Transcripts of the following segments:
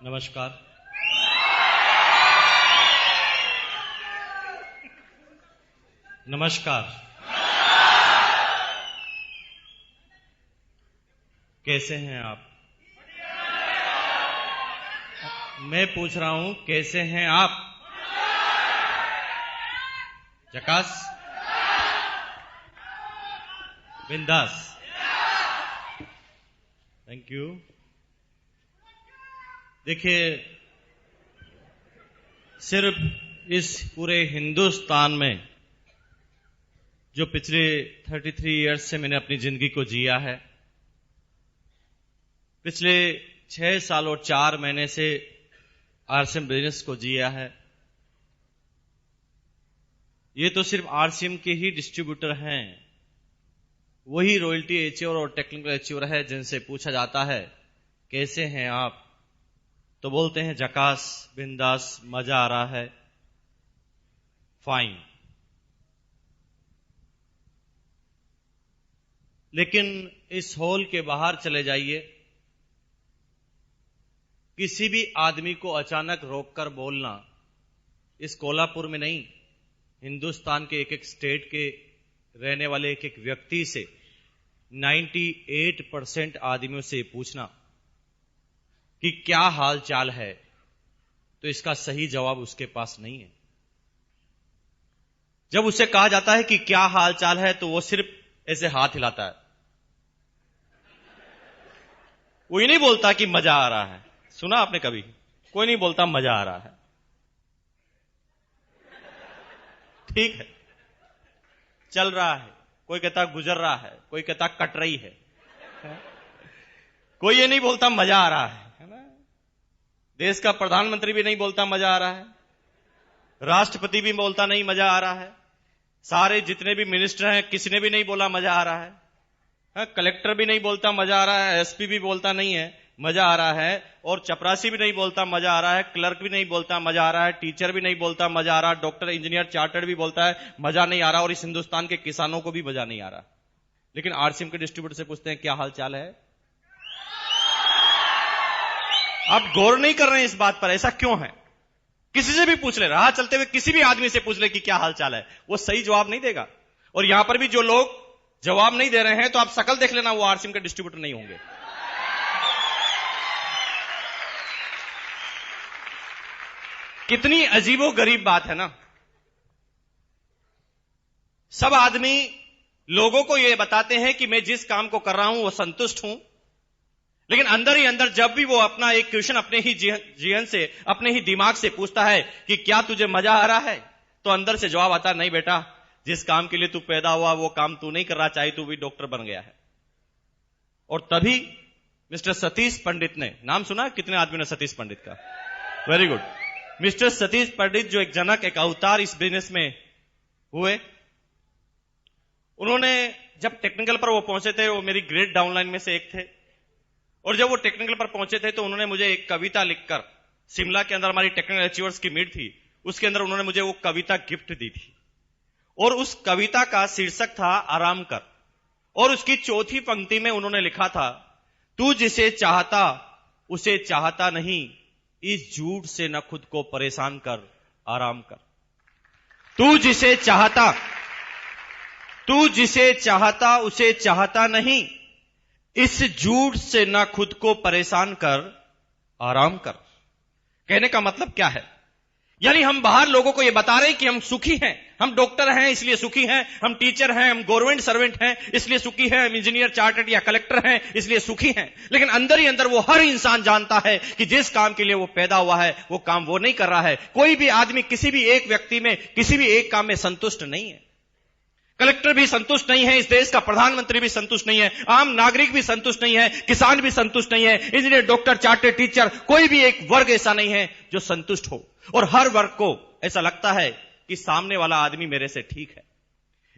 नमस्कार। नमस्कार। कैसे हैं आप? मैं पूछ रहा हूं कैसे हैं आप? झकास? बिंदास? Thank you. देखिए, सिर्फ इस पूरे हिंदुस्तान में जो पिछले 33 इयर्स से मैंने अपनी जिंदगी को जिया है, पिछले 6 साल और 4 महीने से आरसीएम बिजनेस को जिया है। ये तो सिर्फ आरसीएम के ही डिस्ट्रीब्यूटर हैं, वही रॉयल्टी एचीवर और टेक्निकल एचीवर है जिनसे पूछा जाता है कैसे हैं आप, तो बोलते हैं झकास, बिंदास, मजा आ रहा है, फाइन। लेकिन इस हॉल के बाहर चले जाइए, किसी भी आदमी को अचानक रोककर बोलना, इस कोल्हापुर में नहीं, हिंदुस्तान के एक एक स्टेट के रहने वाले एक एक व्यक्ति से 98% आदमियों से पूछना कि क्या हाल चाल है, तो इसका सही जवाब उसके पास नहीं है। जब उसे कहा जाता है कि क्या हाल चाल है, तो वो सिर्फ ऐसे हाथ हिलाता है, वो ही नहीं बोलता कि मजा आ रहा है। सुना आपने कभी? कोई नहीं बोलता मजा आ रहा है। ठीक है, चल रहा है, कोई कहता गुजर रहा है, कोई कहता कट रही है, कोई ये नहीं बोलता मजा आ रहा है ना? देश का प्रधानमंत्री भी नहीं बोलता मजा आ रहा है, राष्ट्रपति भी बोलता नहीं मजा आ रहा है, सारे जितने भी मिनिस्टर हैं किसी ने भी नहीं बोला मजा आ रहा है, कलेक्टर भी नहीं बोलता मजा आ रहा है, एसपी भी बोलता नहीं है मजा आ रहा है, और चपरासी भी नहीं बोलता मजा आ रहा है, क्लर्क भी नहीं बोलता मजा आ रहा है, टीचर भी नहीं बोलता मजा आ रहा है, डॉक्टर, इंजीनियर, चार्टर्ड भी बोलता है मजा नहीं आ रहा, और इस हिंदुस्तान के किसानों को भी मजा नहीं आ रहा। लेकिन आरसीएम के डिस्ट्रीब्यूटर से पूछते हैं क्या हाल चाल है। आप गौर नहीं कर रहे हैं इस बात पर, ऐसा क्यों है? किसी से भी पूछ ले, राह चलते हुए किसी भी आदमी से पूछ ले कि क्या हाल चाल है, वो सही जवाब नहीं देगा। और यहां पर भी जो लोग जवाब नहीं दे रहे हैं, तो आप शकल देख लेना, वो आरसीएम के डिस्ट्रीब्यूटर नहीं होंगे। कितनी अजीबो गरीब बात है ना। सब आदमी लोगों को यह बताते हैं कि मैं जिस काम को कर रहा हूं वो संतुष्ट हूं, लेकिन अंदर ही अंदर जब भी वो अपना एक क्वेश्चन अपने ही जीवन से, अपने ही दिमाग से पूछता है कि क्या तुझे मजा आ रहा है, तो अंदर से जवाब आता है नहीं बेटा, जिस काम के लिए तू पैदा हुआ वो काम तू नहीं कर रहा, चाहे तू भी डॉक्टर बन गया है। और तभी मिस्टर सतीश पंडित ने, नाम सुना कितने आदमी ने सतीश पंडित का? Very good. मिस्टर सतीश पंडित जो एक जनक, एक अवतार इस बिजनेस में हुए, उन्होंने जब टेक्निकल पर वो पहुंचे थे, वो मेरी ग्रेट डाउनलाइन में से एक थे, और जब वो टेक्निकल पर पहुंचे थे तो उन्होंने मुझे एक कविता लिखकर, शिमला के अंदर हमारी टेक्निकल अचीवर्स की मीट थी, उसके अंदर उन्होंने मुझे वो कविता गिफ्ट दी थी, और उस कविता का शीर्षक था आराम कर, और उसकी चौथी पंक्ति में उन्होंने लिखा था, तू जिसे चाहता उसे चाहता नहीं, इस झूठ से न खुद को परेशान कर, आराम कर। तू जिसे चाहता उसे चाहता नहीं, इस झूठ से न खुद को परेशान कर, आराम कर। कहने का मतलब क्या है? यानी हम बाहर लोगों को यह बता रहे हैं कि हम सुखी हैं, हम डॉक्टर हैं इसलिए सुखी हैं, हम टीचर हैं, हम गवर्नमेंट सर्वेंट हैं इसलिए सुखी हैं, हम इंजीनियर, चार्टर्ड या कलेक्टर हैं इसलिए सुखी हैं। लेकिन अंदर ही अंदर वो हर इंसान जानता है कि जिस काम के लिए वो पैदा हुआ है वो काम वो नहीं कर रहा है। कोई भी आदमी किसी भी एक व्यक्ति में, किसी भी एक काम में संतुष्ट नहीं है। कलेक्टर भी संतुष्ट नहीं है, इस देश का प्रधानमंत्री भी संतुष्ट नहीं है, आम नागरिक भी संतुष्ट नहीं है, किसान भी संतुष्ट नहीं है, इंजीनियर, डॉक्टर, चार्टर्ड, टीचर, कोई भी एक वर्ग ऐसा नहीं है जो संतुष्ट हो। और हर वर्ग को ऐसा लगता है कि सामने वाला आदमी मेरे से ठीक है।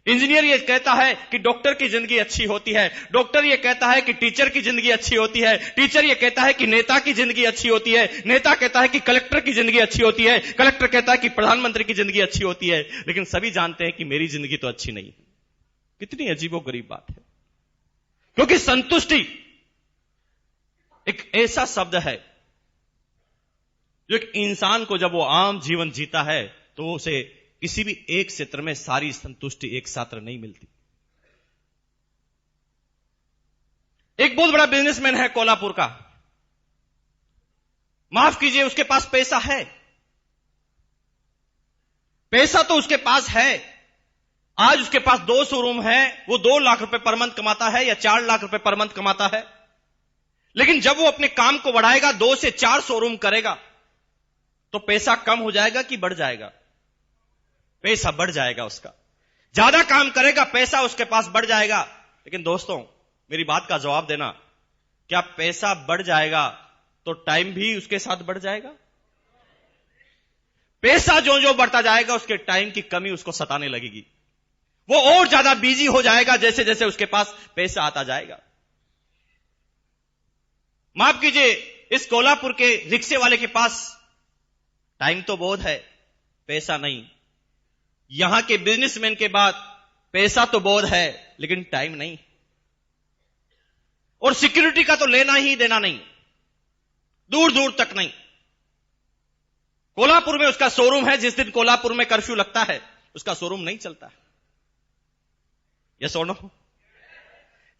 इंजीनियर ये कहता है कि डॉक्टर की जिंदगी अच्छी होती है, डॉक्टर ये कहता है कि टीचर की जिंदगी अच्छी होती है, टीचर ये कहता है कि नेता की जिंदगी अच्छी होती है, नेता कहता है कि कलेक्टर की जिंदगी अच्छी होती है, कलेक्टर कहता है कि प्रधानमंत्री की जिंदगी अच्छी होती है, लेकिन सभी जानते हैं कि मेरी जिंदगी तो अच्छी नहीं है। कितनी अजीबोगरीब बात है। क्योंकि संतुष्टि एक ऐसा शब्द है जो एक इंसान को जब वो आम जीवन जीता है तो उसे किसी भी एक क्षेत्र में सारी संतुष्टि एक साथ नहीं मिलती। एक बहुत बड़ा बिजनेसमैन है कोल्हापुर का, माफ कीजिए, उसके पास पैसा है, पैसा तो उसके पास है। आज उसके पास 2 शोरूम है, वो 2 लाख रुपए पर मंथ कमाता है या 4 लाख रुपए पर मंथ कमाता है। लेकिन जब वो अपने काम को बढ़ाएगा, 2 से 4 शोरूम करेगा, तो पैसा कम हो जाएगा कि बढ़ जाएगा? पैसा बढ़ जाएगा उसका। ज्यादा काम करेगा, पैसा उसके पास बढ़ जाएगा। लेकिन दोस्तों, मेरी बात का जवाब देना, क्या पैसा बढ़ जाएगा तो टाइम भी उसके साथ बढ़ जाएगा? पैसा जो जो बढ़ता जाएगा, उसके टाइम की कमी उसको सताने लगेगी। वो और ज्यादा बिजी हो जाएगा जैसे जैसे उसके पास पैसा आता जाएगा। माफ कीजिए, इस कोल्हापुर के रिक्शे वाले के पास टाइम तो बहुत है, पैसा नहीं। यहां के बिजनेसमैन के बाद पैसा तो बहुत है, लेकिन टाइम नहीं। और सिक्योरिटी का तो लेना ही देना नहीं, दूर दूर तक नहीं। कोल्हापुर में उसका शोरूम है, जिस दिन कोल्हापुर में कर्फ्यू लगता है उसका शोरूम नहीं चलता है। यस और नो?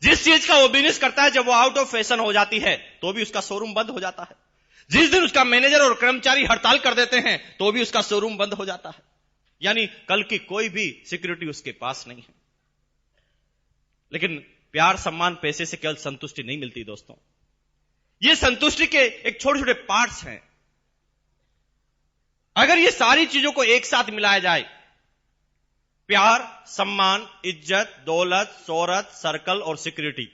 जिस चीज का वो बिजनेस करता है, जब वो आउट ऑफ फैशन हो जाती है तो भी उसका शोरूम बंद हो जाता है। जिस दिन उसका मैनेजर और कर्मचारी हड़ताल कर देते हैं तो भी उसका शोरूम बंद हो जाता है। यानी कल की कोई भी सिक्योरिटी उसके पास नहीं है। लेकिन प्यार, सम्मान, पैसे से केवल संतुष्टि नहीं मिलती दोस्तों। ये संतुष्टि के एक छोटे छोटे पार्ट्स हैं। अगर ये सारी चीजों को एक साथ मिलाया जाए, प्यार, सम्मान, इज्जत, दौलत, शोहरत, सर्कल और सिक्योरिटी,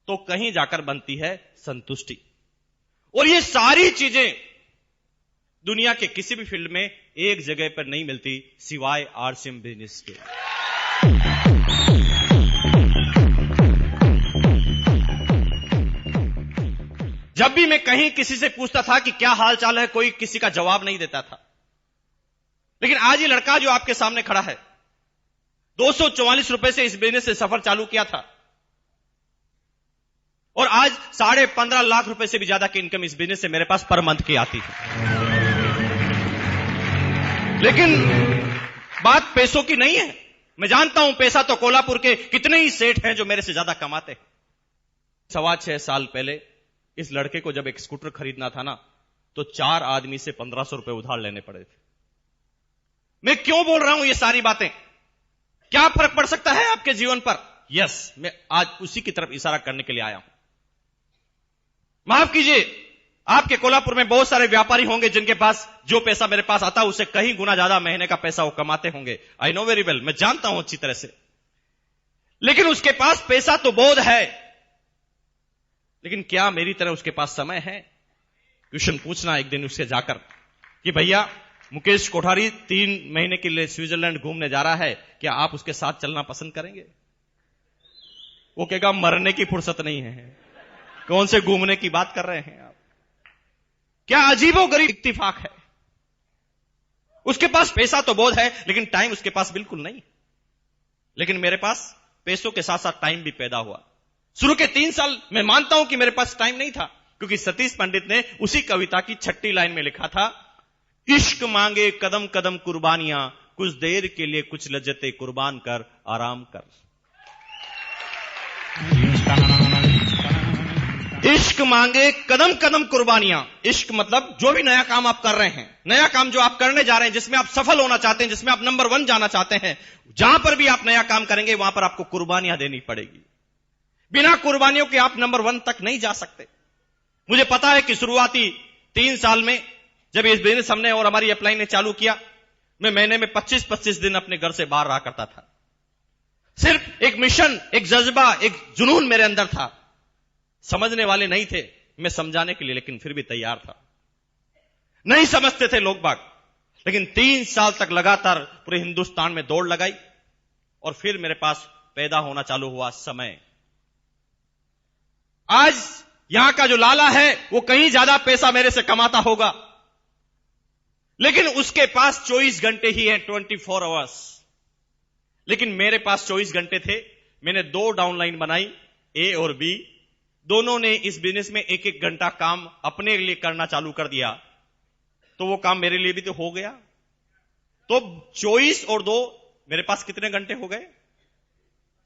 तो कहीं जाकर बनती है संतुष्टि। और ये सारी चीजें दुनिया के किसी भी फील्ड में एक जगह पर नहीं मिलती सिवाय आरसीएम बिजनेस के। जब भी मैं कहीं किसी से पूछता था कि क्या हाल चाल है, कोई किसी का जवाब नहीं देता था। लेकिन आज ये लड़का जो आपके सामने खड़ा है, 244 रुपए से इस बिजनेस से सफर चालू किया था और आज 15.5 लाख रुपए से भी ज्यादा की इनकम इस बिजनेस से मेरे पास पर मंथ की आती है। लेकिन बात पैसों की नहीं है। मैं जानता हूं पैसा तो कोल्हापुर के कितने ही सेठ हैं जो मेरे से ज्यादा कमाते हैं। 6.25 साल पहले इस लड़के को जब एक स्कूटर खरीदना था ना, तो 4 आदमी से 1500 रुपए उधार लेने पड़े थे। मैं क्यों बोल रहा हूं ये सारी बातें? क्या फर्क पड़ सकता है आपके जीवन पर? यस, मैं आज उसी की तरफ इशारा करने के लिए आया हूं। माफ कीजिए, आपके कोल्हापुर में बहुत सारे व्यापारी होंगे जिनके पास जो पैसा मेरे पास आता है उससे कहीं गुना ज्यादा महीने का पैसा वो कमाते होंगे। आई नो वेरी वेल, मैं जानता हूं अच्छी तरह से। लेकिन उसके पास पैसा तो बहुत है, लेकिन क्या मेरी तरह उसके पास समय है? क्वेश्चन पूछना एक दिन उससे जाकर कि भैया, मुकेश कोठारी 3 महीने के लिए स्विट्जरलैंड घूमने जा रहा है, क्या आप उसके साथ चलना पसंद करेंगे? वो कहेगा मरने की फुर्सत नहीं है, कौन से घूमने की बात कर रहे हैं आप? क्या अजीबोगरीब इत्तिफाक है। उसके पास पैसा तो बहुत है, लेकिन टाइम उसके पास बिल्कुल नहीं। लेकिन मेरे पास पैसों के साथ साथ टाइम भी पैदा हुआ। शुरू के 3 साल मैं मानता हूं कि मेरे पास टाइम नहीं था, क्योंकि सतीश पंडित ने उसी कविता की 6ठी लाइन में लिखा था, इश्क मांगे कदम कदम कुर्बानियां, कुछ देर के लिए कुछ लज्जतें कुर्बान कर आराम कर। इश्क मांगे कदम कदम कुर्बानियां। इश्क मतलब जो भी नया काम आप कर रहे हैं, नया काम जो आप करने जा रहे हैं, जिसमें आप सफल होना चाहते हैं, जिसमें आप नंबर 1 जाना चाहते हैं, जहां पर भी आप नया काम करेंगे वहां पर आपको कुर्बानियां देनी पड़ेगी। बिना कुर्बानियों के आप नंबर 1 तक नहीं जा सकते। मुझे पता है कि शुरुआती 3 साल में जब इस बिजनेस हमने और हमारी अपलाइन ने चालू किया, मैं महीने में 25-25 दिन अपने घर से बाहर रहा करता था। सिर्फ एक मिशन, एक जज्बा, एक जुनून मेरे अंदर था। समझने वाले नहीं थे मैं समझाने के लिए, लेकिन फिर भी तैयार था। नहीं समझते थे लोग बाग, लेकिन 3 साल तक लगातार पूरे हिंदुस्तान में दौड़ लगाई और फिर मेरे पास पैदा होना चालू हुआ समय। आज यहां का जो लाला है वो कहीं ज्यादा पैसा मेरे से कमाता होगा, लेकिन उसके पास 24 घंटे ही हैं, 24 आवर्स। लेकिन मेरे पास 24 घंटे थे। मैंने 2 डाउनलाइन बनाई, ए और बी। दोनों ने इस बिजनेस में 1-1 घंटा काम अपने लिए करना चालू कर दिया। तो वो काम मेरे लिए भी तो हो गया। तो 24 और 2 मेरे पास कितने घंटे हो गए?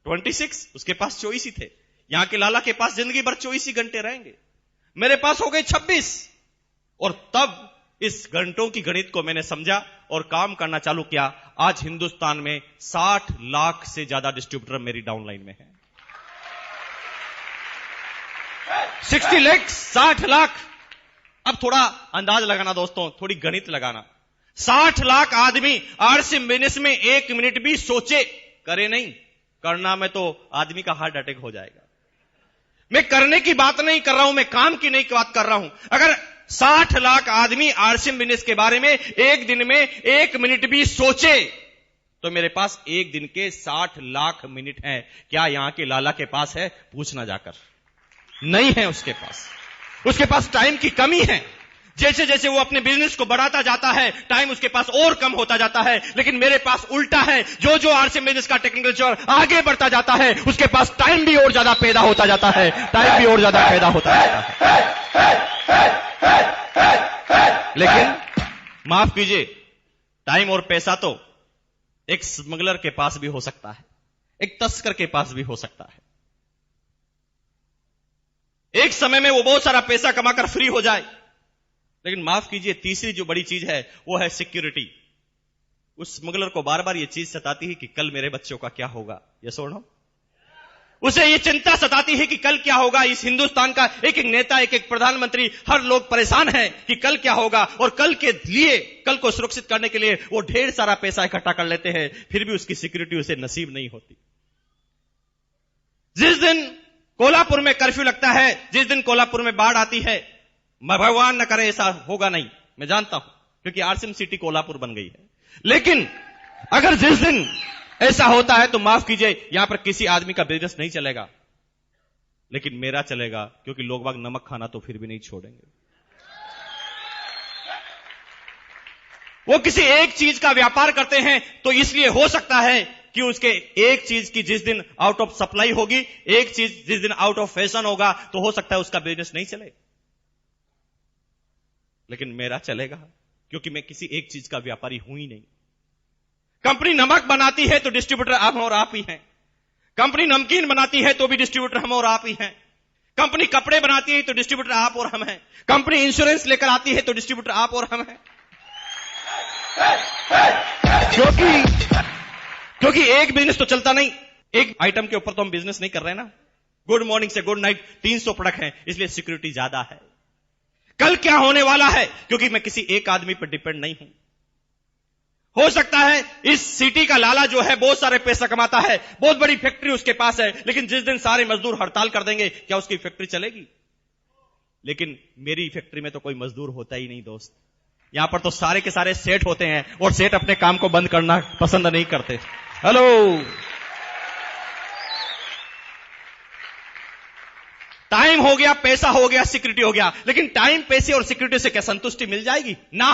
26। उसके पास 24 ही थे। यहां के लाला के पास जिंदगी भर 24 ही घंटे रहेंगे, मेरे पास हो गए 26। और तब इस घंटों की गणित को मैंने समझा और काम करना चालू किया। आज हिंदुस्तान में 60 लाख से ज्यादा डिस्ट्रीब्यूटर मेरी डाउनलाइन में है। 60 लाख, 60 लाख। अब थोड़ा अंदाज लगाना दोस्तों, थोड़ी गणित लगाना। 60 लाख आदमी आरसीएम बिजनेस में 1 मिनट भी सोचे, करे नहीं। करना में तो आदमी का हार्ट अटैक हो जाएगा। मैं करने की बात नहीं कर रहा हूं, मैं काम की नहीं बात कर रहा हूं। अगर 60 लाख आदमी आरसीएम बिजनेस के बारे में एक दिन में 1 मिनट भी सोचे तो मेरे पास एक दिन के 60 लाख मिनट हैं। क्या यहां के लाला के पास है? पूछना जाकर। नहीं है उसके पास। उसके पास टाइम की कमी है। जैसे जैसे वो अपने बिजनेस को बढ़ाता जाता है, टाइम उसके पास और कम होता जाता है। लेकिन मेरे पास उल्टा है। जो जो आरसीएम बिजनेस का टेक्निकल जोर आगे बढ़ता जाता है, उसके पास टाइम भी और ज्यादा पैदा होता जाता है। टाइम भी और ज्यादा पैदा होता जाता है। लेकिन माफ कीजिए, टाइम और पैसा तो एक स्मगलर के पास भी हो सकता है, एक तस्कर के पास भी हो सकता है। एक समय में वो बहुत सारा पैसा कमाकर फ्री हो जाए। लेकिन माफ कीजिए, तीसरी जो बड़ी चीज है वो है सिक्योरिटी। उस स्मगलर को बार बार ये चीज सताती है कि कल मेरे बच्चों का क्या होगा। ये सुनो, उसे ये चिंता सताती है कि कल क्या होगा। इस हिंदुस्तान का एक एक नेता, एक एक प्रधानमंत्री, हर लोग परेशान है कि कल क्या होगा। और कल के लिए, कल को सुरक्षित करने के लिए वो ढेर सारा पैसा इकट्ठा कर लेते हैं, फिर भी उसकी सिक्योरिटी उसे नसीब नहीं होती। जिस दिन कोल्हापुर में कर्फ्यू लगता है, जिस दिन कोल्हापुर में बाढ़ आती है, भगवान न करे ऐसा होगा नहीं, मैं जानता हूं, क्योंकि आरसीएम सिटी कोल्हापुर बन गई है। लेकिन अगर जिस दिन ऐसा होता है तो माफ कीजिए, यहां पर किसी आदमी का बिजनेस नहीं चलेगा, लेकिन मेरा चलेगा, क्योंकि लोग बाग नमक खाना तो फिर भी नहीं छोड़ेंगे। वो किसी एक चीज का व्यापार करते हैं तो इसलिए हो सकता है कि उसके एक चीज की जिस दिन आउट ऑफ सप्लाई होगी, एक चीज जिस दिन आउट ऑफ फैशन होगा, तो हो सकता है उसका बिजनेस नहीं चले। लेकिन मेरा चलेगा, क्योंकि मैं किसी एक चीज का व्यापारी हूं ही नहीं। कंपनी नमक बनाती है तो डिस्ट्रीब्यूटर हम और आप ही हैं। कंपनी नमकीन बनाती है तो भी डिस्ट्रीब्यूटर हम और आप ही हैं। कंपनी कपड़े बनाती है तो डिस्ट्रीब्यूटर आप और हम हैं। कंपनी इंश्योरेंस लेकर आती है तो डिस्ट्रीब्यूटर आप और हम हैं। क्योंकि एक बिजनेस तो चलता नहीं, एक आइटम के ऊपर तो हम बिजनेस नहीं कर रहे ना। गुड मॉर्निंग से गुड नाइट 300 प्रोडक्ट हैं, इसलिए सिक्योरिटी ज्यादा है। कल क्या होने वाला है, क्योंकि मैं किसी एक आदमी पर डिपेंड नहीं हूं। हो सकता है इस सिटी का लाला जो है बहुत सारे पैसा कमाता है, बहुत बड़ी फैक्ट्री उसके पास है, लेकिन जिस दिन सारे मजदूर हड़ताल कर देंगे, क्या उसकी फैक्ट्री चलेगी? लेकिन मेरी फैक्ट्री में तो कोई मजदूर होता ही नहीं दोस्त। यहां पर तो सारे के सारे सेठ होते हैं, और सेठ अपने काम को बंद करना पसंद नहीं करते। हेलो, टाइम हो गया, पैसा हो गया, सिक्योरिटी हो गया, लेकिन टाइम, पैसे और सिक्योरिटी से क्या संतुष्टि मिल जाएगी? ना,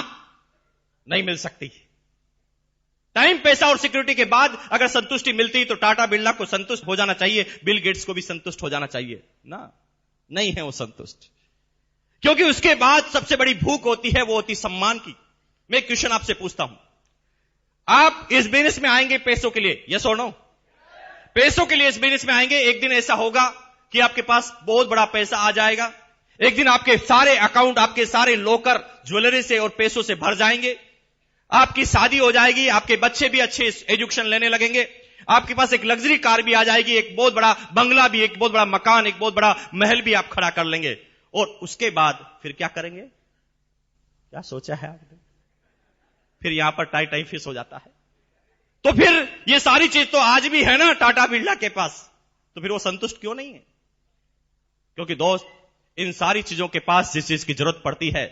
नहीं मिल सकती। टाइम, पैसा और सिक्योरिटी के बाद अगर संतुष्टि मिलती तो टाटा बिरला को संतुष्ट हो जाना चाहिए, बिल गेट्स को भी संतुष्ट हो जाना चाहिए ना। नहीं है वो संतुष्ट, क्योंकि उसके बाद सबसे बड़ी भूख होती है, वो होती सम्मान की। मैं एक क्वेश्चन आपसे पूछता हूं, आप इस बिजनेस में आएंगे पैसों के लिए? यस और नो? पैसों के लिए इस बिजनेस में आएंगे। एक दिन ऐसा होगा कि आपके पास बहुत बड़ा पैसा आ जाएगा। एक दिन आपके सारे अकाउंट, आपके सारे लॉकर ज्वेलरी से और पैसों से भर जाएंगे। आपकी शादी हो जाएगी, आपके बच्चे भी अच्छे एजुकेशन लेने लगेंगे, आपके पास एक लग्जरी कार भी आ जाएगी, एक बहुत बड़ा बंगला भी, एक बहुत बड़ा मकान, एक बहुत बड़ा महल भी आप खड़ा कर लेंगे। और उसके बाद फिर क्या करेंगे? क्या सोचा है आपने? फिर यहां पर टाई फिश हो जाता है। तो फिर ये सारी चीज तो आज भी है ना टाटा बिरला के पास, तो फिर वो संतुष्ट क्यों नहीं है? क्योंकि दोस्त, इन सारी चीजों के पास जिस चीज की जरूरत पड़ती है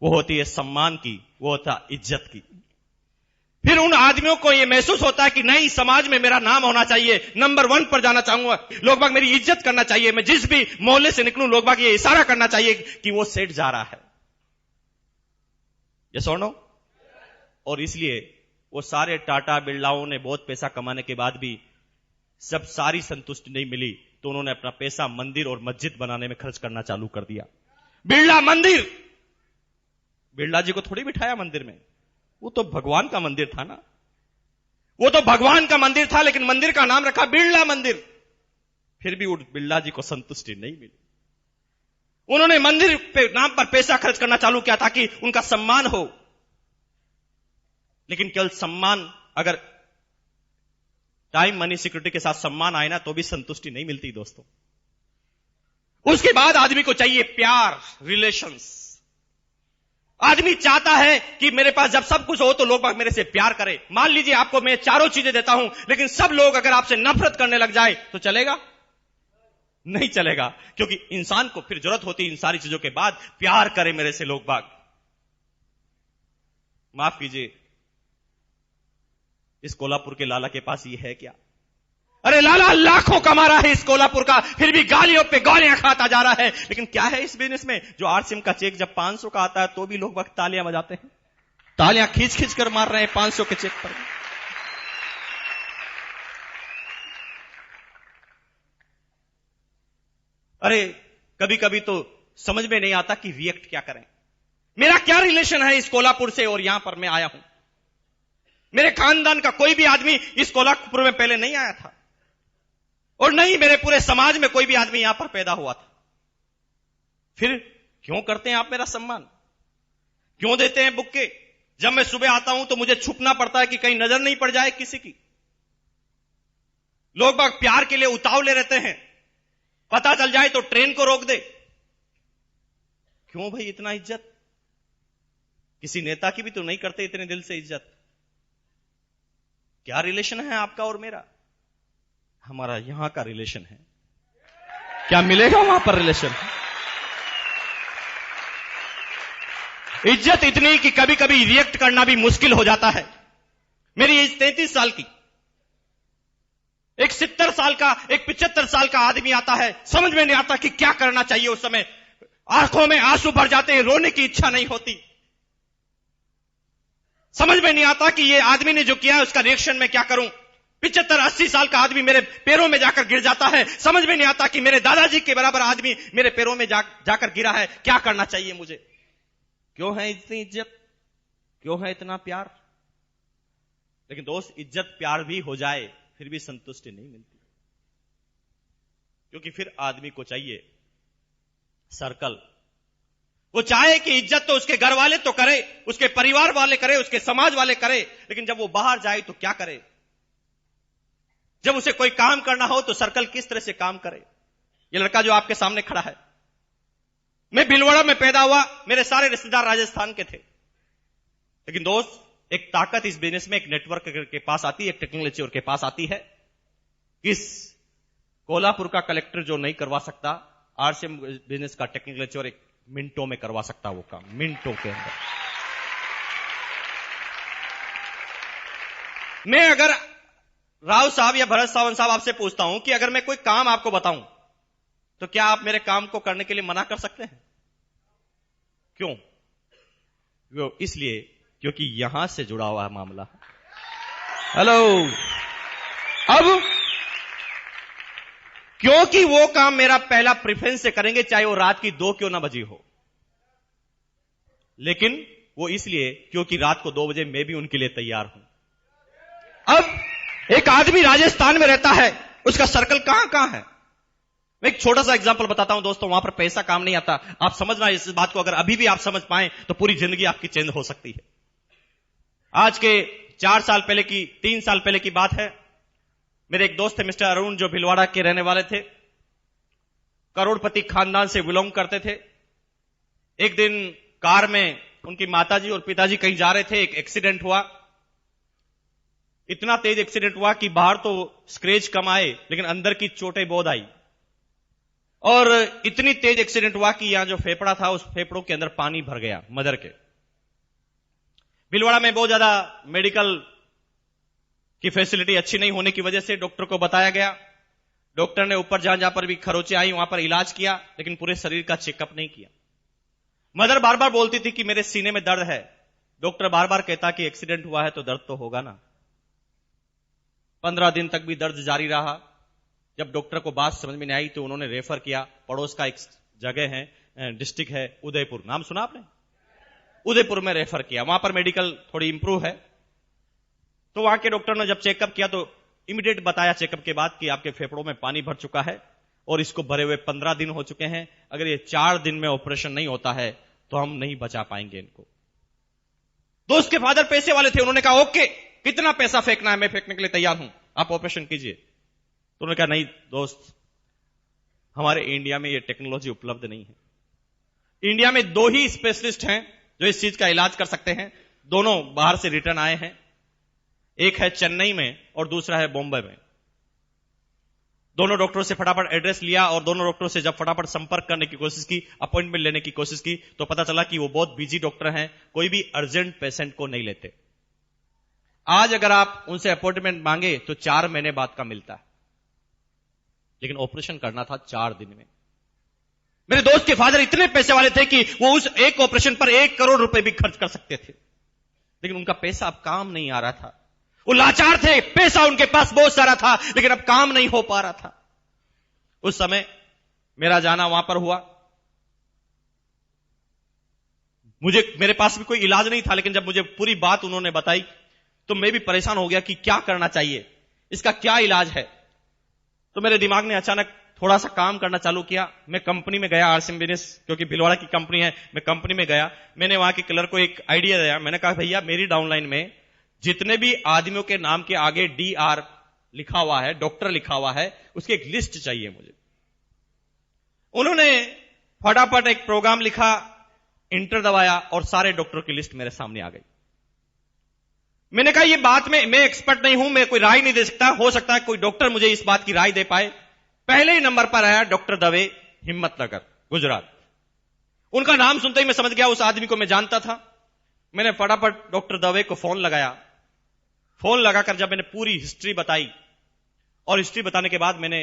वो होती है सम्मान की, वो होता है इज्जत की। फिर उन आदमियों को यह महसूस होता है कि नहीं, समाज में मेरा नाम होना चाहिए, नंबर 1 पर जाना चाहूंगा, लोग बाग मेरी इज्जत करना चाहिए, मैं जिस भी मोहल्ले से निकलूं लोग बाग ये इशारा करना चाहिए कि वो सेठ जा रहा है। ये सुनो, और इसलिए वो सारे टाटा बिरलाओं ने बहुत पैसा कमाने के बाद भी जब सारी संतुष्टि नहीं मिली तो उन्होंने अपना पैसा मंदिर और मस्जिद बनाने में खर्च करना चालू कर दिया। बिरला मंदिर, बिरला जी को थोड़ी बिठाया मंदिर में, वो तो भगवान का मंदिर था ना, वो तो भगवान का मंदिर था, लेकिन मंदिर का नाम रखा बिरला मंदिर। फिर भी बिरला जी को संतुष्टि नहीं मिली। उन्होंने मंदिर पे नाम पर पैसा खर्च करना चालू किया ताकि उनका सम्मान हो, लेकिन केवल सम्मान, अगर टाइम मनी सिक्योरिटी के साथ सम्मान आए ना तो भी संतुष्टि नहीं मिलती दोस्तों। उसके बाद आदमी को चाहिए प्यार, रिलेशंस। आदमी चाहता है कि मेरे पास जब सब कुछ हो तो लोग मेरे से प्यार करें। मान लीजिए आपको मैं चारों चीजें देता हूं, लेकिन सब लोग अगर आपसे नफरत करने लग जाए तो चलेगा? नहीं चलेगा, क्योंकि इंसान को फिर जरूरत होती है इन सारी चीजों के बाद प्यार करें मेरे से लोग बाग। माफ कीजिए, इस कोल्हापुर के लाला के पास ये है क्या? अरे लाला लाखों कमा रहा है इस कोल्हापुर का, फिर भी गालियों पे गालियां खाता जा रहा है। लेकिन क्या है इस बिजनेस में? जो आरसीएम का चेक जब 500 का आता है तो भी लोग वक्त तालियां बजाते हैं, तालियां खींच खींच कर मार रहे हैं 500 के चेक पर। अरे कभी कभी तो समझ में नहीं आता कि रिएक्ट क्या करें। मेरा क्या रिलेशन है इस कोल्हापुर से और यहां पर मैं आया हूं? मेरे खानदान का कोई भी आदमी इस कोल्हापुर में पहले नहीं आया था, और नहीं मेरे पूरे समाज में कोई भी आदमी यहां पर पैदा हुआ था। फिर क्यों करते हैं आप मेरा सम्मान? क्यों देते हैं बुक्के? जब मैं सुबह आता हूं तो मुझे छुपना पड़ता है कि कहीं नजर नहीं पड़ जाए किसी की। लोग बाग प्यार के लिए उतावले रहते हैं, पता चल जाए तो ट्रेन को रोक दे। क्यों भाई इतना इज्जत? किसी नेता की भी तो नहीं करते इतने दिल से इज्जत। क्या रिलेशन है आपका और मेरा? हमारा यहां का रिलेशन है, क्या मिलेगा वहां पर रिलेशन? इज्जत इतनी कि कभी कभी रिएक्ट करना भी मुश्किल हो जाता है। मेरी एज 33 साल की, एक 70 साल का, एक 75 साल का आदमी आता है, समझ में नहीं आता कि क्या करना चाहिए। उस समय आंखों में आंसू भर जाते हैं, रोने की इच्छा नहीं होती। समझ में नहीं आता कि ये आदमी ने जो किया है उसका रिएक्शन मैं क्या करूं। 75-80 साल का आदमी मेरे पैरों में जाकर गिर जाता है, समझ में नहीं आता कि मेरे दादाजी के बराबर आदमी मेरे पैरों में जाकर गिरा है, क्या करना चाहिए मुझे? क्यों है इतनी इज्जत? क्यों है इतना प्यार? लेकिन दोस्त, इज्जत प्यार भी हो जाए फिर भी संतुष्टि नहीं मिलती, क्योंकि फिर आदमी को चाहिए सर्कल। वो चाहे कि इज्जत तो उसके घर वाले तो करे, उसके परिवार वाले करे, उसके समाज वाले करे, लेकिन जब वो बाहर जाए तो क्या करे? जब उसे कोई काम करना हो तो सर्कल किस तरह से काम करे? ये लड़का जो आपके सामने खड़ा है, मैं भीलवाड़ा में पैदा हुआ, मेरे सारे रिश्तेदार राजस्थान के थे। लेकिन दोस्त, एक ताकत इस बिजनेस में एक नेटवर्क के पास आती है, एक टेक्नोलॉजी के पास आती है। इस कोल्हापुर का कलेक्टर जो नहीं करवा सकता, आरसीएम बिजनेस का टेक्नोलॉजी और एक मिनटों में करवा सकता वो काम, मिनटों के अंदर। मैं अगर राव साहब या भरत सावंत साहब आपसे पूछता हूं कि अगर मैं कोई काम आपको बताऊं तो क्या आप मेरे काम को करने के लिए मना कर सकते हैं? क्यों? इसलिए क्योंकि यहां से जुड़ा हुआ है मामला। हेलो, अब क्योंकि वो काम मेरा पहला प्रेफरेंस से करेंगे, चाहे वो रात की 2 क्यों ना बजी हो, लेकिन वो इसलिए क्योंकि रात को 2 बजे मैं भी उनके लिए तैयार हूं। अब एक आदमी राजस्थान में रहता है, उसका सर्कल कहां कहां है? मैं एक छोटा सा एग्जांपल बताता हूं दोस्तों, वहां पर पैसा काम नहीं आता। आप समझना इस बात को, अगर अभी भी आप समझ पाए तो पूरी जिंदगी आपकी चेंज हो सकती है। आज के 4 साल पहले की, 3 साल पहले की बात है। मेरे एक दोस्त थे मिस्टर अरुण, जो भीलवाड़ा के रहने वाले थे, करोड़पति खानदान से बिलोंग करते थे। एक दिन कार में उनकी माताजी और पिताजी कहीं जा रहे थे, एक एक्सीडेंट हुआ। इतना तेज एक्सीडेंट हुआ कि बाहर तो स्क्रैच कम आए, लेकिन अंदर की चोटें बहुत आई। और इतनी तेज एक्सीडेंट हुआ कि यहां जो फेफड़ा था, उस फेफड़ों के अंदर पानी भर गया मदर के। भीलवाड़ा में बहुत ज्यादा मेडिकल की फैसिलिटी अच्छी नहीं होने की वजह से डॉक्टर को बताया गया। डॉक्टर ने ऊपर जहां पर भी खरोचे आई वहां पर इलाज किया, लेकिन पूरे शरीर का चेकअप नहीं किया। मदर बार बार बोलती थी कि मेरे सीने में दर्द है। डॉक्टर बार बार कहता कि एक्सीडेंट हुआ है तो दर्द तो होगा ना। 15 दिन तक भी दर्द जारी रहा। जब डॉक्टर को बात समझ में नहीं आई तो उन्होंने रेफर किया। पड़ोस का एक जगह है, डिस्ट्रिक्ट है उदयपुर, नाम सुना आपने? उदयपुर में रेफर किया, वहां पर मेडिकल थोड़ी इंप्रूव है। तो वहां के डॉक्टर ने जब चेकअप किया तो इमीडिएट बताया चेकअप के बाद कि आपके फेफड़ों में पानी भर चुका है और इसको भरे हुए 15 दिन हो चुके हैं, अगर ये 4 दिन में ऑपरेशन नहीं होता है तो हम नहीं बचा पाएंगे इनको। दोस्त के फादर पैसे वाले थे, उन्होंने कहा ओके, कितना पैसा फेंकना है, मैं फेंकने के लिए तैयार हूं, आप ऑपरेशन कीजिए। तो उन्होंने कहा नहीं दोस्त, हमारे इंडिया में ये टेक्नोलॉजी उपलब्ध नहीं है। इंडिया में 2 ही स्पेशलिस्ट हैं जो इस चीज का इलाज कर सकते हैं, दोनों बाहर से रिटर्न आए हैं, एक है चेन्नई में और दूसरा है बॉम्बे में। दोनों डॉक्टरों से फटाफट एड्रेस लिया और दोनों डॉक्टरों से जब फटाफट संपर्क करने की कोशिश की, अपॉइंटमेंट लेने की कोशिश की, तो पता चला कि वो बहुत बिजी डॉक्टर हैं, कोई भी अर्जेंट पेशेंट को नहीं लेते। आज अगर आप उनसे अपॉइंटमेंट मांगे तो 4 महीने बाद का मिलता है, लेकिन ऑपरेशन करना था 4 दिन में। मेरे दोस्त के फादर इतने पैसे वाले थे कि वो उस एक ऑपरेशन पर 1 करोड़ रुपए भी खर्च कर सकते थे, लेकिन उनका पैसा अब काम नहीं आ रहा था। वो लाचार थे, पैसा उनके पास बहुत सारा था लेकिन अब काम नहीं हो पा रहा था। उस समय मेरा जाना वहां पर हुआ, मेरे पास भी कोई इलाज नहीं था, लेकिन जब मुझे पूरी बात उन्होंने बताई तो मैं भी परेशान हो गया कि क्या करना चाहिए, इसका क्या इलाज है। तो मेरे दिमाग ने अचानक थोड़ा सा काम करना चालू किया। मैं कंपनी में गया, आरसीएम बिजनेस, क्योंकि भिलवाड़ा की कंपनी है, मैं कंपनी में गया। मैंने वहां के क्लर्क को एक आइडिया दिया, मैंने कहा भैया मेरी डाउनलाइन में जितने भी आदमियों के नाम के आगे DR लिखा हुआ है, डॉक्टर लिखा हुआ है, उसकी एक लिस्ट चाहिए मुझे। उन्होंने फटाफट एक प्रोग्राम लिखा, इंटर दबाया और सारे डॉक्टरों की लिस्ट मेरे सामने आ गई। मैंने कहा ये बात में मैं एक्सपर्ट नहीं हूं, मैं कोई राय नहीं दे सकता, हो सकता है कोई डॉक्टर मुझे इस बात की राय दे पाए। पहले ही नंबर पर आया डॉक्टर दवे, हिम्मतनगर, गुजरात। उनका नाम सुनते ही मैं समझ गया उस आदमी को मैं जानता था। मैंने फटाफट डॉक्टर दवे को फोन लगाया। फोन लगाकर जब मैंने पूरी हिस्ट्री बताई, और हिस्ट्री बताने के बाद मैंने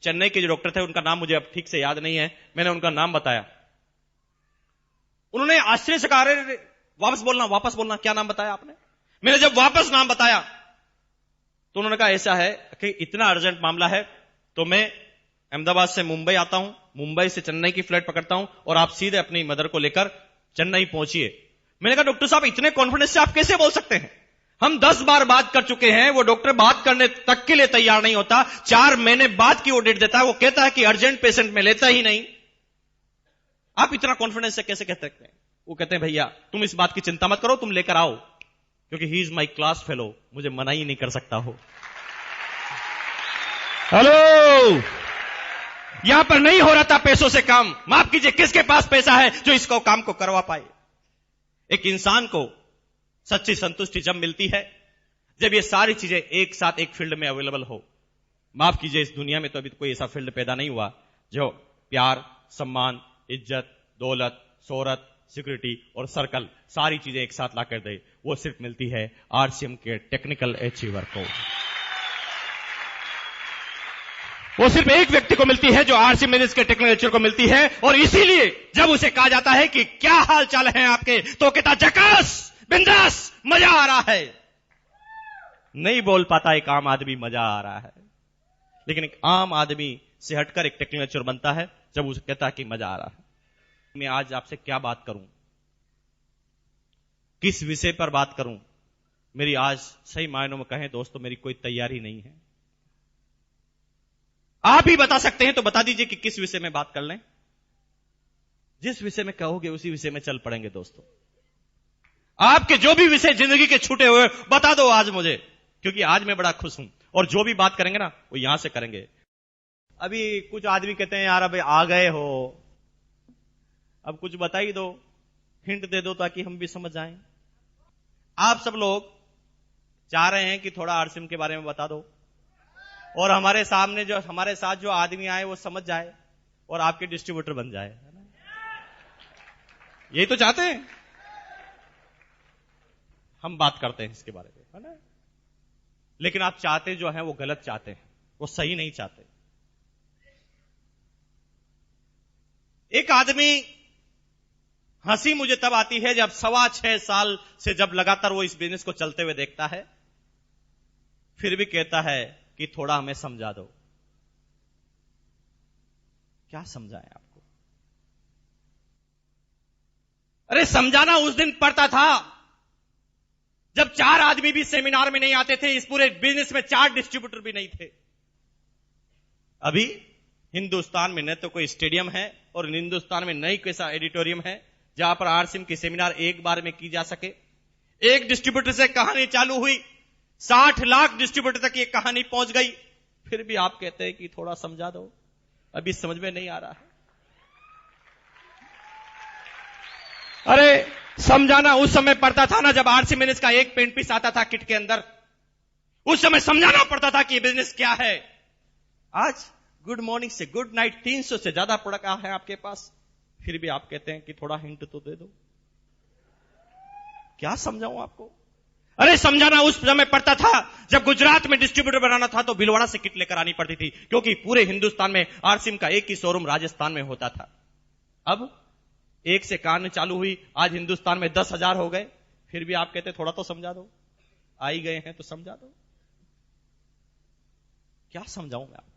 चेन्नई के जो डॉक्टर थे, उनका नाम मुझे अब ठीक से याद नहीं है, मैंने उनका नाम बताया। उन्होंने आश्चर्य से कहा अरे वापस बोलना, क्या नाम बताया आपने? मैंने जब वापस नाम बताया तो उन्होंने कहा ऐसा है कि इतना अर्जेंट मामला है तो मैं अहमदाबाद से मुंबई आता हूं, मुंबई से चेन्नई की फ्लाइट पकड़ता हूं और आप सीधे अपनी मदर को लेकर चेन्नई पहुंचिए। मैंने कहा डॉक्टर साहब इतने कॉन्फिडेंस से आप कैसे बोल सकते हैं? हम 10 बार बात कर चुके हैं, वो डॉक्टर बात करने तक के लिए तैयार नहीं होता, 4 महीने बाद की वो डेट देता है, वो कहता है कि अर्जेंट पेशेंट में लेता ही नहीं। आप इतना कॉन्फिडेंस से कैसे कह सकते हैं? वो कहते हैं भैया तुम इस बात की चिंता मत करो, तुम लेकर आओ, क्योंकि he is my class fellow, मुझे मना ही नहीं कर सकता हो। हेलो, यहां पर नहीं हो रहा था पैसों से काम। माफ कीजिए, किसके पास पैसा है जो इसको काम को करवा पाए? एक इंसान को सच्ची संतुष्टि जब मिलती है जब ये सारी चीजें एक साथ एक फील्ड में अवेलेबल हो। माफ कीजिए, इस दुनिया में तो अभी कोई ऐसा फील्ड पैदा नहीं हुआ जो प्यार, सम्मान, इज्जत, दौलत, शोहरत, सिक्योरिटी और सर्कल सारी चीजें एक साथ लाकर दे। वो सिर्फ मिलती है आरसीएम के टेक्निकल अचीवर को। वो सिर्फ एक व्यक्ति को मिलती है जो आरसीएम बिजनेस के टेक्निकल अचीवर को मिलती है। और इसीलिए जब उसे कहा जाता है कि क्या हाल चाल है आपके, तो कहता जकास, बिंदास, मजा आ रहा है। नहीं बोल पाता एक आम आदमी मजा आ रहा है, लेकिन एक आम आदमी से हटकर एक टेक्निकल अचीवर बनता है जब उसे कहता है कि मजा आ रहा है। मैं आज आपसे क्या बात करूं, किस विषय पर बात करूं, मेरी आज सही मायनों में कहें दोस्तों मेरी कोई तैयारी नहीं है। आप ही बता सकते हैं तो बता दीजिए कि किस विषय में बात कर लें। जिस विषय में कहोगे उसी विषय में चल पड़ेंगे दोस्तों। आपके जो भी विषय जिंदगी के छूटे हुए बता दो आज मुझे, क्योंकि आज मैं बड़ा खुश हूं और जो भी बात करेंगे ना वो यहां से करेंगे। अभी कुछ आदमी कहते हैं यार अब आ गए हो, अब कुछ बता ही दो, हिंट दे दो ताकि हम भी समझ जाएं। आप सब लोग चाह रहे हैं कि थोड़ा आरसीएम के बारे में बता दो और हमारे साथ जो आदमी आए वो समझ जाए और आपके डिस्ट्रीब्यूटर बन जाए, है ना? यही तो चाहते हैं। हम बात करते हैं इसके बारे में, है ना? लेकिन आप चाहते जो है वो गलत चाहते हैं, वो सही नहीं चाहते। एक आदमी, हंसी मुझे तब आती है जब 6.25 साल से जब लगातार वो इस बिजनेस को चलते हुए देखता है, फिर भी कहता है कि थोड़ा हमें समझा दो। क्या समझाएं आपको? अरे समझाना उस दिन पड़ता था जब 4 आदमी भी सेमिनार में नहीं आते थे, इस पूरे बिजनेस में 4 डिस्ट्रीब्यूटर भी नहीं थे। अभी हिंदुस्तान में न तो कोई स्टेडियम है और हिंदुस्तान में नई कैसा एडिटोरियम है जहां पर आरसीएम की सेमिनार एक बार में की जा सके। एक डिस्ट्रीब्यूटर से कहानी चालू हुई, 60 लाख डिस्ट्रीब्यूटर तक ये कहानी पहुंच गई, फिर भी आप कहते हैं कि थोड़ा समझा दो, अभी समझ में नहीं आ रहा है। अरे समझाना उस समय पड़ता था ना जब आरसी बिजनेस का एक पेंट पीस आता था किट के अंदर, उस समय समझाना पड़ता था कि बिजनेस क्या है। आज गुड मॉर्निंग से गुड नाइट 300 से ज्यादा प्रोडक्ट है आपके पास, फिर भी आप कहते हैं कि थोड़ा हिंट तो दे दो। क्या समझाऊं आपको? अरे समझाना उस समय पड़ता था जब गुजरात में डिस्ट्रीब्यूटर बनाना था तो भिलवाड़ा से किट लेकर आनी पड़ती थी, क्योंकि पूरे हिंदुस्तान में आरसीएम का एक ही शोरूम राजस्थान में होता था। अब एक से कहानी चालू हुई, आज हिंदुस्तान में 10,000 हो गए, फिर भी आप कहते थोड़ा तो समझा दो, आ ही गए हैं तो समझा दो। क्या समझाऊं मैं आपको?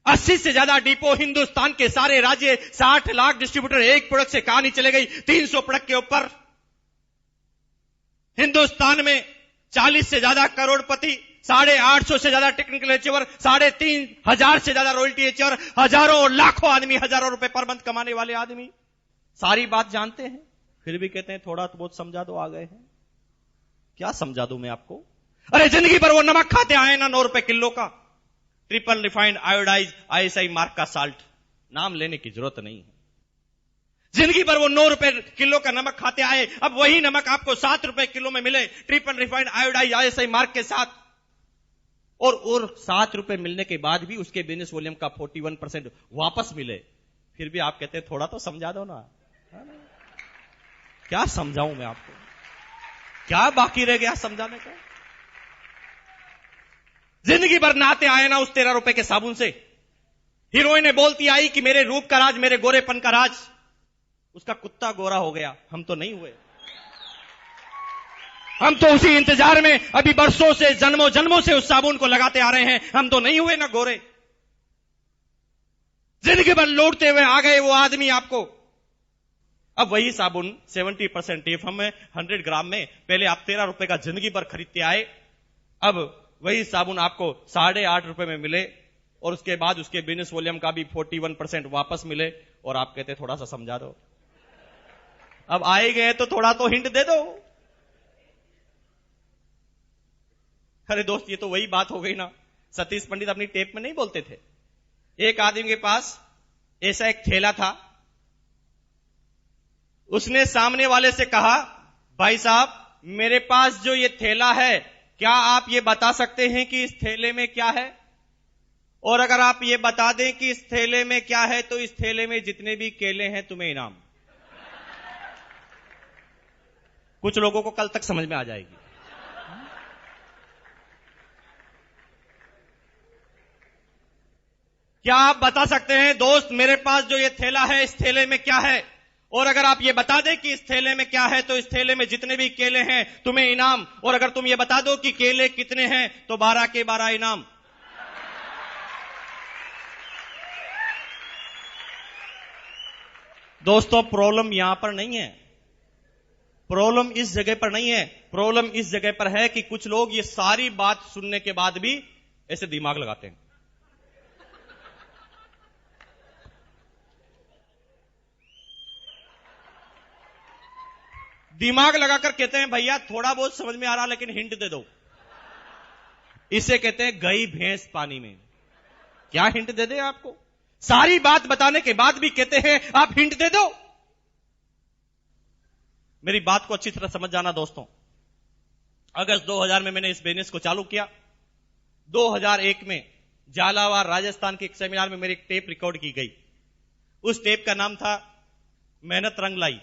80 से ज्यादा डिपो हिंदुस्तान के सारे राज्य, 60 लाख डिस्ट्रीब्यूटर, एक प्रोडक्ट से कहानी चले गई 300 प्रोडक्ट के ऊपर। हिंदुस्तान में 40 से ज्यादा करोड़पति, 850 से ज्यादा टेक्निकल अचीवर, 3,500 से ज्यादा रॉयल्टी अचीवर, हजारों लाखों आदमी, हजारों रुपए पर मंथ कमाने वाले आदमी, सारी बात जानते हैं, फिर भी कहते हैं थोड़ा तो बहुत समझा दो, आ गए हैं। क्या समझा दूं मैं आपको? अरे जिंदगी भर वो नमक खाते आए ना 9 रुपए किलो का, triple refined iodise ISI mark का साल्ट, नाम लेने की जरूरत नहीं है। जिंदगी भर वो 9 रुपए किलो का नमक खाते आए, अब वही नमक आपको 7 रुपए किलो में मिले triple refined iodise ISI mark के साथ, और 7 रुपए मिलने के बाद भी उसके बिजनेस वॉल्यूम का 41% वापस मिले, फिर भी आप कहते हैं थोड़ा तो समझा दो ना। क्या समझाऊं मैं आपको? क्या बाकी रह गया समझाने का? जिंदगी भर नहाते आए ना उस 13 रुपए के साबुन से, हीरोइन बोलती आई कि मेरे रूप का राज, मेरे गोरेपन का राज, उसका कुत्ता गोरा हो गया, हम तो नहीं हुए। हम तो उसी इंतजार में अभी बरसों से, जन्मों जन्मों से उस साबुन को लगाते आ रहे हैं, हम तो नहीं हुए ना गोरे। जिंदगी भर लौटते हुए आ गए वो आदमी आपको। अब वही साबुन 70% टीएफएम में 100 ग्राम में, पहले आप 13 रुपए का जिंदगी भर खरीदते आए, अब वही साबुन आपको 8.5 रुपए में मिले, और उसके बाद उसके बिजनेस वॉल्यूम का भी 41% वापस मिले, और आप कहते थोड़ा सा समझा दो। अब आए गए तो थोड़ा तो हिंट दे दो। अरे दोस्त, ये तो वही बात हो गई ना, सतीश पंडित अपनी टेप में नहीं बोलते थे, एक आदमी के पास ऐसा एक थैला था, उसने सामने वाले से कहा, भाई साहब मेरे पास जो ये थैला है, क्या आप ये बता सकते हैं कि इस थैले में क्या है? और अगर आप ये बता दें कि इस थैले में क्या है तो इस थैले में जितने भी केले हैं तुम्हें इनाम। कुछ लोगों को कल तक समझ में आ जाएगी। क्या आप बता सकते हैं दोस्त, मेरे पास जो ये थैला है इस थैले में क्या है? और अगर आप ये बता दें कि इस थैले में क्या है तो इस थैले में जितने भी केले हैं तुम्हें इनाम, और अगर तुम ये बता दो कि केले कितने हैं तो 12 के 12 इनाम। दोस्तों प्रॉब्लम यहां पर नहीं है, प्रॉब्लम इस जगह पर नहीं है, प्रॉब्लम इस जगह पर है कि कुछ लोग ये सारी बात सुनने के बाद भी ऐसे दिमाग लगाते हैं। दिमाग लगाकर कहते हैं भैया थोड़ा बहुत समझ में आ रहा लेकिन हिंट दे दो। इसे कहते हैं गई भैंस पानी में। क्या हिंट दे दे आपको? सारी बात बताने के बाद भी कहते हैं आप हिंट दे दो। मेरी बात को अच्छी तरह समझ जाना दोस्तों। अगस्त 2000 में मैंने इस बिजनेस को चालू किया। 2001 में झालावाड़ राजस्थान के एक सेमिनार में मेरी एक टेप रिकॉर्ड की गई। उस टेप का नाम था मेहनत रंग लाई।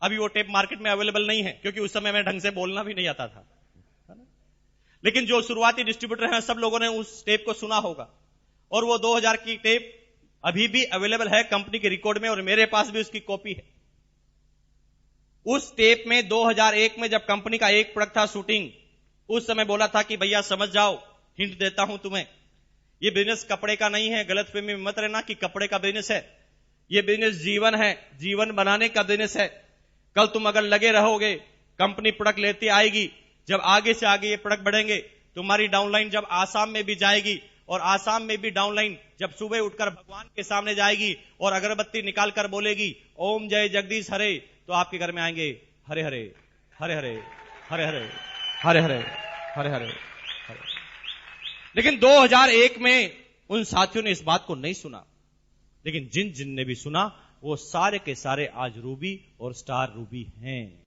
अभी वो टेप मार्केट में अवेलेबल नहीं है क्योंकि उस समय मैं ढंग से बोलना भी नहीं आता था, लेकिन जो शुरुआती डिस्ट्रीब्यूटर हैं सब लोगों ने उस टेप को सुना होगा। और वो 2000 की टेप अभी भी अवेलेबल है कंपनी के रिकॉर्ड में और मेरे पास भी उसकी कॉपी है। उस टेप में 2001 में जब कंपनी का एक प्रोडक्ट था शूटिंग, उस समय बोला था कि भैया समझ जाओ, हिंट देता हूं तुम्हें, ये बिजनेस कपड़े का नहीं है, गलतफहमी में मत रहना कि कपड़े का बिजनेस है। ये बिजनेस जीवन है, जीवन बनाने का बिजनेस है। कल तुम अगर लगे रहोगे, कंपनी प्रोडक्ट लेती आएगी, जब आगे से आगे ये प्रोडक्ट बढ़ेंगे, तुम्हारी डाउनलाइन जब आसाम में भी जाएगी और आसाम में भी डाउनलाइन जब सुबह उठकर भगवान के सामने जाएगी और अगरबत्ती निकालकर बोलेगी ओम जय जगदीश हरे, तो आपके घर में आएंगे हरे हरे हरे हरे हरे हरे हरे हरे हरे हरे हरे। लेकिन 2001 में उन साथियों ने इस बात को नहीं सुना, लेकिन जिन जिन ने भी सुना वो सारे के सारे आज रूबी और स्टार रूबी हैं।